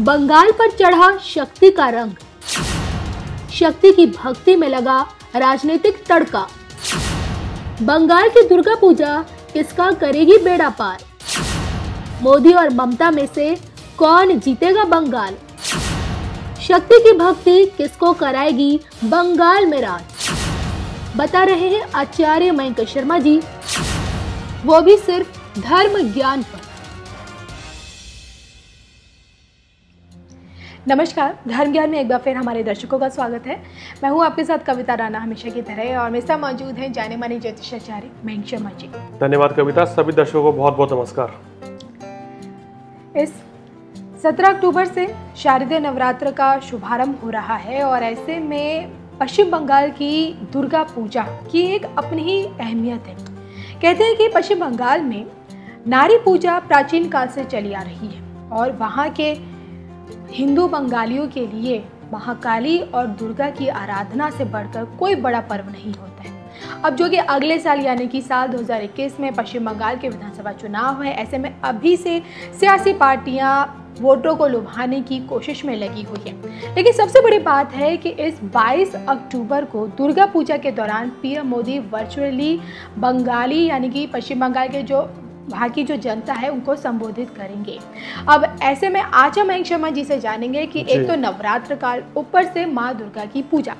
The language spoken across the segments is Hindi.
बंगाल पर चढ़ा शक्ति का रंग, शक्ति की भक्ति में लगा राजनीतिक तड़का। बंगाल की दुर्गा पूजा किसका करेगी बेड़ा पार? मोदी और ममता में से कौन जीतेगा बंगाल? शक्ति की भक्ति किसको कराएगी बंगाल में राज? बता रहे हैं आचार्य मयंक शर्मा जी, वो भी सिर्फ धर्म ज्ञान पर। नमस्कार, धर्म ज्ञान में एक बार फिर हमारे दर्शकों का स्वागत है। मैं हूं आपके साथ कविता राणा, हमेशा की तरह, और मेरे साथ मौजूद हैं जाने माने ज्योतिषाचार्य मयंक शर्मा जी। धन्यवाद कविता। सभी दर्शकों को बहुत बहुत नमस्कार। इस 17 अक्टूबर से शारदीय नवरात्र का शुभारंभ हो रहा है और ऐसे में पश्चिम बंगाल की दुर्गा पूजा की एक अपनी ही अहमियत है। कहते हैं कि पश्चिम बंगाल में नारी पूजा प्राचीन काल से चली आ रही है और वहाँ के हिंदू बंगालियों के लिए महाकाली और दुर्गा की आराधना से बढ़कर कोई बड़ा पर्व नहीं होता है। अब जो कि अगले साल यानी कि साल 2021 में पश्चिम बंगाल के विधानसभा चुनाव है, ऐसे में अभी से सियासी पार्टियां वोटरों को लुभाने की कोशिश में लगी हुई है। लेकिन सबसे बड़ी बात है कि इस 22 अक्टूबर को दुर्गा पूजा के दौरान पीएम मोदी वर्चुअली बंगाली यानी कि पश्चिम बंगाल के जो वहाँ की जो जनता है उनको संबोधित करेंगे। अब ऐसे में आज हम मयंक शर्मा जी से जानेंगे कि एक तो नवरात्र काल, ऊपर से माँ दुर्गा की पूजा।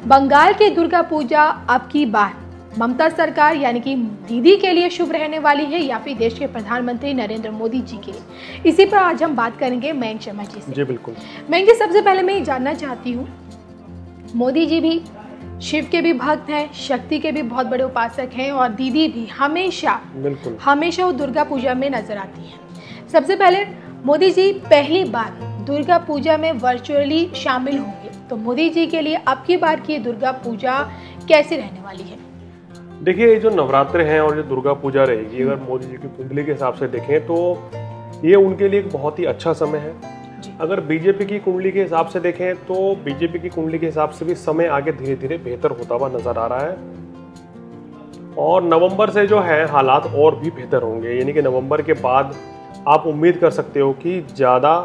बंगाल की दुर्गा पूजा अब की बार ममता सरकार यानी कि दीदी के लिए शुभ रहने वाली है या फिर देश के प्रधानमंत्री नरेंद्र मोदी जी के लिए, इसी पर आज हम बात करेंगे मयंक शर्मा जी से। जी बिल्कुल। मयंक जी, सबसे पहले मैं ये जानना चाहती हूँ, मोदी जी भी शिव के भी भक्त हैं, शक्ति के भी बहुत बड़े उपासक हैं और दीदी भी हमेशा वो दुर्गा पूजा में नजर आती हैं। सबसे पहले मोदी जी पहली बार दुर्गा पूजा में वर्चुअली शामिल होंगे, तो मोदी जी के लिए अब की बार की दुर्गा पूजा कैसी रहने वाली है? देखिए, जो नवरात्र हैं और जो दुर्गा पूजा रहेगी, अगर मोदी जी की कुंडली के हिसाब से देखें तो ये उनके लिए एक बहुत ही अच्छा समय है। अगर बीजेपी की कुंडली के हिसाब से देखें तो बीजेपी की कुंडली के हिसाब से भी समय आगे धीरे धीरे बेहतर होता हुआ नजर आ रहा है और नवंबर से जो है हालात और भी बेहतर होंगे। यानी कि नवंबर के बाद आप उम्मीद कर सकते हो कि ज़्यादा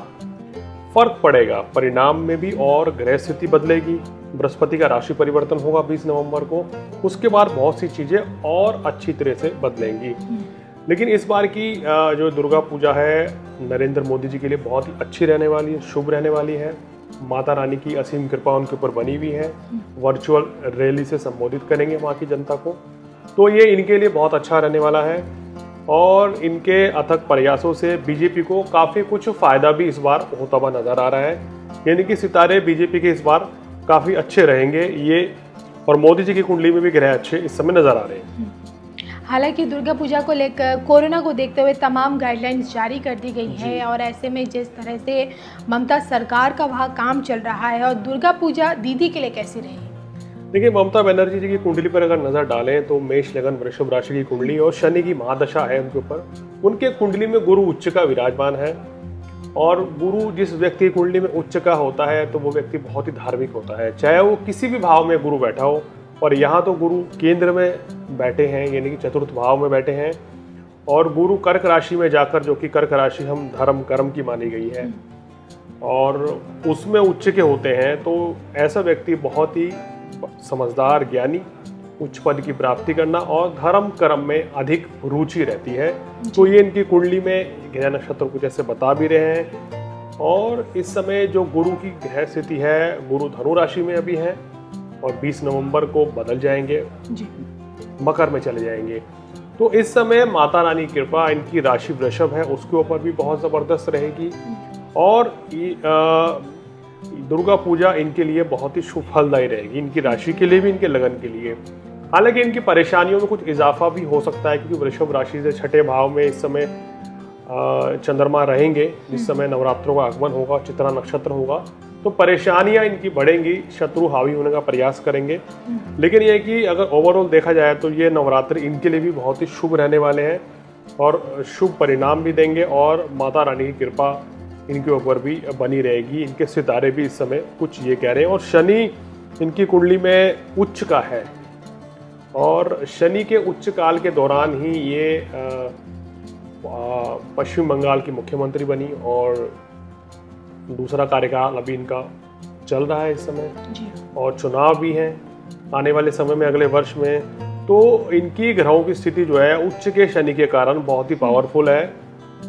फर्क पड़ेगा परिणाम में भी और ग्रह स्थिति बदलेगी। बृहस्पति का राशि परिवर्तन होगा 20 नवंबर को, उसके बाद बहुत सी चीज़ें और अच्छी तरह से बदलेंगी। लेकिन इस बार की जो दुर्गा पूजा है नरेंद्र मोदी जी के लिए बहुत ही अच्छी रहने वाली है, शुभ रहने वाली है। माता रानी की असीम कृपा उनके ऊपर बनी हुई है। वर्चुअल रैली से संबोधित करेंगे वहाँ की जनता को, तो ये इनके लिए बहुत अच्छा रहने वाला है और इनके अथक प्रयासों से बीजेपी को काफ़ी कुछ फायदा भी इस बार होता हुआ नजर आ रहा है। यानी कि सितारे बीजेपी के इस बार काफ़ी अच्छे रहेंगे ये, और मोदी जी की कुंडली में भी ग्रह अच्छे इस समय नजर आ रहे हैं। हालांकि दुर्गा पूजा को लेकर कोरोना को देखते हुए तमाम गाइडलाइंस जारी कर दी गई है और ऐसे में जिस तरह से ममता सरकार का वहाँ काम चल रहा है और दुर्गा पूजा दीदी के लिए कैसी रही? देखिए, ममता बनर्जी जी की कुंडली पर अगर नजर डालें तो मेष लगन वृषभ राशि की कुंडली और शनि की महादशा है उनके ऊपर। उनके कुंडली में गुरु उच्च का विराजमान है और गुरु जिस व्यक्ति की कुंडली में उच्च का होता है तो वो व्यक्ति बहुत ही धार्मिक होता है, चाहे वो किसी भी भाव में गुरु बैठा हो। और यहाँ तो गुरु केंद्र में बैठे हैं यानी कि चतुर्थ भाव में बैठे हैं और गुरु कर्क राशि में जाकर, जो कि कर्क राशि हम धर्म कर्म की मानी गई है और उसमें उच्च के होते हैं, तो ऐसा व्यक्ति बहुत ही समझदार, ज्ञानी, उच्च पद की प्राप्ति करना और धर्म कर्म में अधिक रुचि रहती है। तो ये इनकी कुंडली में ग्रह नक्षत्र कुछ ऐसे बता भी रहे हैं। और इस समय जो गुरु की ग्रह स्थिति है, गुरु धनु राशि में अभी है और 20 नवंबर को बदल जाएंगे, मकर में चले जाएंगे। तो इस समय माता रानी की कृपा, इनकी राशि वृषभ है उसके ऊपर भी बहुत ज़बरदस्त रहेगी और दुर्गा पूजा इनके लिए बहुत ही शुभ फलदायी रहेगी, इनकी राशि के लिए भी, इनके लगन के लिए। हालांकि इनकी परेशानियों में कुछ इजाफा भी हो सकता है क्योंकि वृषभ राशि से छठे भाव में इस समय चंद्रमा रहेंगे जिस समय नवरात्रों का आगमन होगा, चित्रा नक्षत्र होगा, तो परेशानियां इनकी बढ़ेंगी, शत्रु हावी होने का प्रयास करेंगे। लेकिन यह कि अगर ओवरऑल देखा जाए तो ये नवरात्र इनके लिए भी बहुत ही शुभ रहने वाले हैं और शुभ परिणाम भी देंगे और माता रानी की कृपा इनके ऊपर भी बनी रहेगी। इनके सितारे भी इस समय कुछ ये कह रहे हैं और शनि इनकी कुंडली में उच्च का है और शनि के उच्च काल के दौरान ही ये पश्चिम बंगाल की मुख्यमंत्री बनी और दूसरा कार्यकाल अभी इनका चल रहा है इस समय जी। और चुनाव भी हैं आने वाले समय में, अगले वर्ष में। तो इनकी ग्रहों की स्थिति जो है उच्च के शनि के कारण बहुत ही पावरफुल है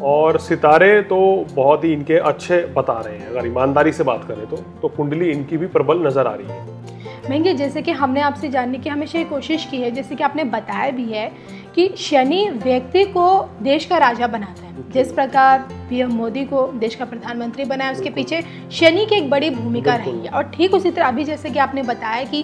और सितारे तो बहुत ही इनके अच्छे बता रहे हैं। अगर ईमानदारी से बात करें तो कुंडली इनकी भी प्रबल नजर आ रही है। महंगे, जैसे कि हमने आपसे जानने की हमेशा ये कोशिश की है, जैसे कि आपने बताया भी है कि शनि व्यक्ति को देश का राजा बनाता है। जिस प्रकार पीएम मोदी को देश का प्रधानमंत्री बनाया, उसके पीछे शनि की एक बड़ी भूमिका रही है। और ठीक उसी तरह अभी जैसे कि आपने बताया कि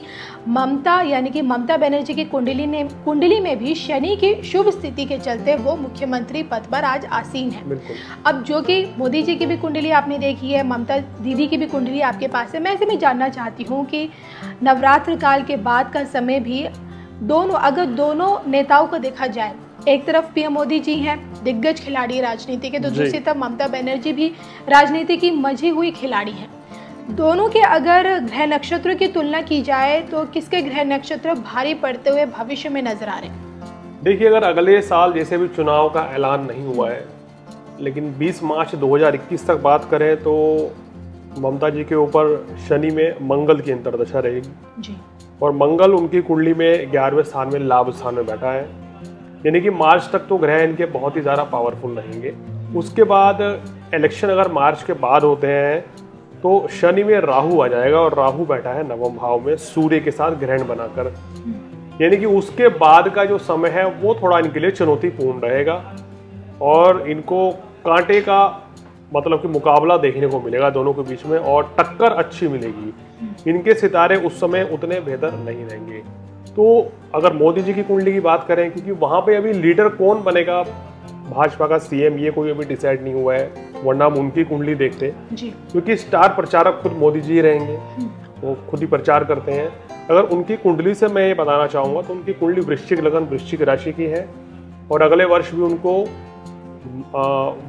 ममता यानी कि ममता बनर्जी की कुंडली में भी शनि की शुभ स्थिति के चलते वो मुख्यमंत्री पद पर आज आसीन है। अब जो कि मोदी जी की भी कुंडली आपने देखी है, ममता दीदी की भी कुंडली आपके पास है। मैं ऐसे में जानना चाहती हूँ कि नवरात्र काल के बाद का समय भी अगर दोनों नेताओं को देखा जाए, एक तरफ पीएम मोदी जी हैं, दिग्गज खिलाड़ी राजनीति के, तो दूसरी तरफ ममता बनर्जी भी राजनीति की मंझी हुई खिलाड़ी हैं। दोनों के अगर ग्रह नक्षत्रों की तुलना की जाए तो किसके ग्रह नक्षत्र भारी पड़ते हुए भविष्य में नजर आ रहे हैं? देखिए, अगर अगले साल जैसे भी चुनाव का ऐलान नहीं हुआ है, लेकिन 20 मार्च 2021 तक बात करें तो ममता जी के ऊपर शनि में मंगल की अंतर्दशा रहेगी जी। और मंगल उनकी कुंडली में 11वें स्थान में लाभ स्थान में बैठा है, यानी कि मार्च तक तो ग्रह इनके बहुत ही ज़्यादा पावरफुल रहेंगे। उसके बाद इलेक्शन अगर मार्च के बाद होते हैं तो शनि में राहु आ जाएगा और राहु बैठा है नवम भाव में सूर्य के साथ ग्रहण बनाकर, यानी कि उसके बाद का जो समय है वो थोड़ा इनके लिए चुनौतीपूर्ण रहेगा और इनको कांटे का मतलब कि मुकाबला देखने को मिलेगा दोनों के बीच में और टक्कर अच्छी मिलेगी। इनके सितारे उस समय उतने बेहतर नहीं रहेंगे। तो अगर मोदी जी की कुंडली की बात करें, क्योंकि वहां पे अभी लीडर कौन बनेगा भाजपा का सीएम, ये कोई अभी डिसाइड नहीं हुआ है, वरना हम उनकी कुंडली देखते जी। क्योंकि स्टार प्रचारक खुद मोदी जी रहेंगे, वो खुद ही प्रचार करते हैं। अगर उनकी कुंडली से मैं ये बताना चाहूंगा तो उनकी कुंडली वृश्चिक लगन वृश्चिक राशि की है और अगले वर्ष भी उनको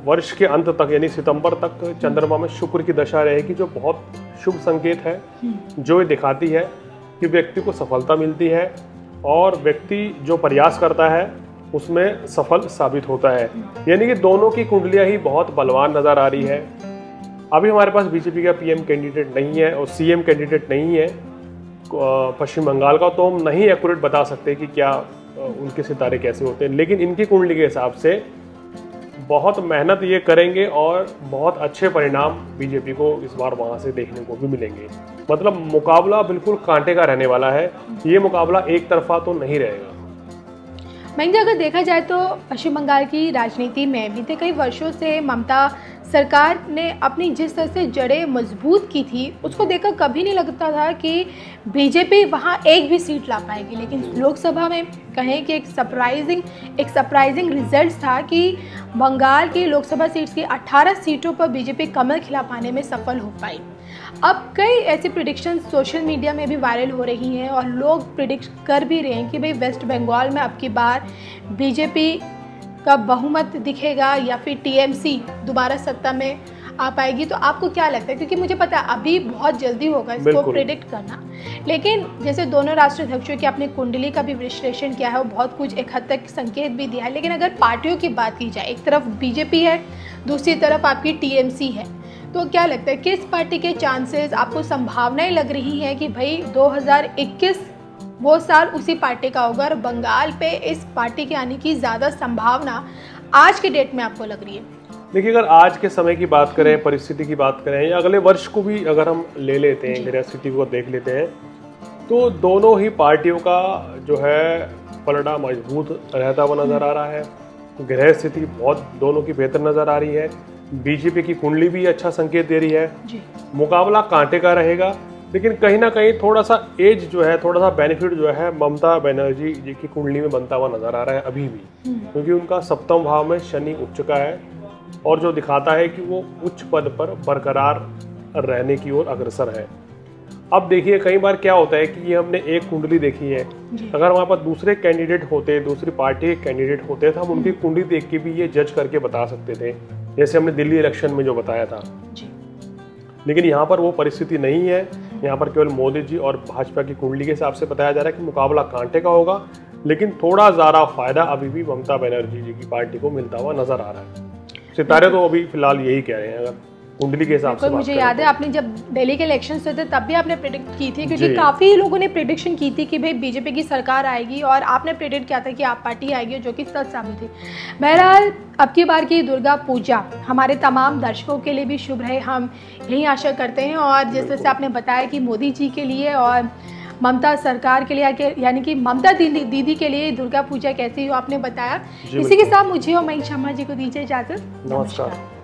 वर्ष के अंत तक यानी सितंबर तक चंद्रमा में शुक्र की दशा रहेगी, जो बहुत शुभ संकेत है, जो ये दिखाती है कि व्यक्ति को सफलता मिलती है और व्यक्ति जो प्रयास करता है उसमें सफल साबित होता है। यानी कि दोनों की कुंडलियां ही बहुत बलवान नजर आ रही है। अभी हमारे पास बीजेपी का पीएम कैंडिडेट नहीं है और सीएम कैंडिडेट नहीं है पश्चिम बंगाल का, तो हम नहीं एक्यूरेट बता सकते कि क्या उनके सितारे कैसे होते हैं, लेकिन इनकी कुंडली के हिसाब से बहुत मेहनत ये करेंगे और बहुत अच्छे परिणाम बीजेपी को इस बार वहां से देखने को भी मिलेंगे। मतलब मुकाबला बिल्कुल कांटे का रहने वाला है, ये मुकाबला एक तरफा तो नहीं रहेगा। महंगे, अगर देखा जाए तो पश्चिम बंगाल की राजनीति में बीते कई वर्षों से ममता सरकार ने अपनी जिस तरह से जड़ें मजबूत की थी उसको देखकर कभी नहीं लगता था कि बीजेपी वहां एक भी सीट ला पाएगी। लेकिन लोकसभा में कहें कि एक सरप्राइजिंग रिजल्ट था कि बंगाल की लोकसभा सीट्स की 18 सीटों पर बीजेपी कमल खिला पाने में सफल हो पाई। अब कई ऐसी प्रिडिक्शन सोशल मीडिया में भी वायरल हो रही हैं और लोग प्रिडिक्ट कर भी रहे हैं कि भाई वेस्ट बंगाल में अब की बार बीजेपी का बहुमत दिखेगा या फिर टीएमसी दोबारा सत्ता में आ पाएगी। तो आपको क्या लगता है, क्योंकि मुझे पता है अभी बहुत जल्दी होगा इसको प्रिडिक्ट करना, लेकिन जैसे दोनों राष्ट्राध्यक्षों की आपने कुंडली का भी विश्लेषण किया है और बहुत कुछ एक हद तक संकेत भी दिया है, लेकिन अगर पार्टियों की बात की जाए, एक तरफ बीजेपी है, दूसरी तरफ आपकी टीएमसी है, तो क्या लगता है किस पार्टी के चांसेस आपको संभावनाएं लग रही हैं कि भाई 2021 वो साल उसी पार्टी का होगा और बंगाल पे इस पार्टी के आने की ज़्यादा संभावना आज के डेट में आपको लग रही है? देखिए, अगर आज के समय की बात करें, परिस्थिति की बात करें या अगले वर्ष को भी अगर हम ले लेते हैं, ग्रह स्थिति को देख लेते हैं, तो दोनों ही पार्टियों का जो है पलड़ा मजबूत रहता हुआ नजर आ रहा है। ग्रह स्थिति बहुत दोनों की बेहतर नजर आ रही है। बीजेपी की कुंडली भी अच्छा संकेत दे रही है। मुकाबला कांटे का रहेगा, लेकिन कहीं ना कहीं थोड़ा सा एज जो है, थोड़ा सा बेनिफिट जो है ममता बनर्जी जी की कुंडली में बनता हुआ नजर आ रहा है अभी भी, क्योंकि उनका सप्तम भाव में शनि उच्च का है और जो दिखाता है कि वो उच्च पद पर बरकरार रहने की ओर अग्रसर है। अब देखिए, कई बार क्या होता है कि ये हमने एक कुंडली देखी है, अगर हमारे पास दूसरे कैंडिडेट होते, दूसरी पार्टी के कैंडिडेट होते तो हम उनकी कुंडली देख के भी ये जज करके बता सकते थे, जैसे हमने दिल्ली इलेक्शन में जो बताया था। लेकिन यहाँ पर वो परिस्थिति नहीं है। यहाँ पर केवल मोदी जी और भाजपा की कुंडली के हिसाब से बताया जा रहा है कि मुकाबला कांटे का होगा, लेकिन थोड़ा ज़्यादा फायदा अभी भी ममता बनर्जी जी की पार्टी को मिलता हुआ नजर आ रहा है। सितारे तो अभी फिलहाल यही कह रहे हैं। अगर कुंडली के हिसाब से। मुझे याद है आपने जब दिल्ली के इलेक्शन हुए थे तब भी आपने प्रेडिक्ट की थी, क्योंकि काफ़ी लोगों ने प्रेडिक्शन की थी कि भाई बीजेपी की सरकार आएगी, और आपने प्रेडिक्ट किया था कि आप पार्टी आएगी, जो कि सच साबित हुई। बहरहाल अब की बार की दुर्गा पूजा हमारे तमाम दर्शकों के लिए भी शुभ रहे, हम यही आशा करते हैं। और जिस तरह से आपने बताया कि मोदी जी के लिए और ममता सरकार के लिए, यानी कि ममता दीदी के लिए दुर्गा पूजा कैसी हो आपने बताया। इसी के साथ मुझे और मई शर्मा जी को दीजिए इजाजत। नमस्कार।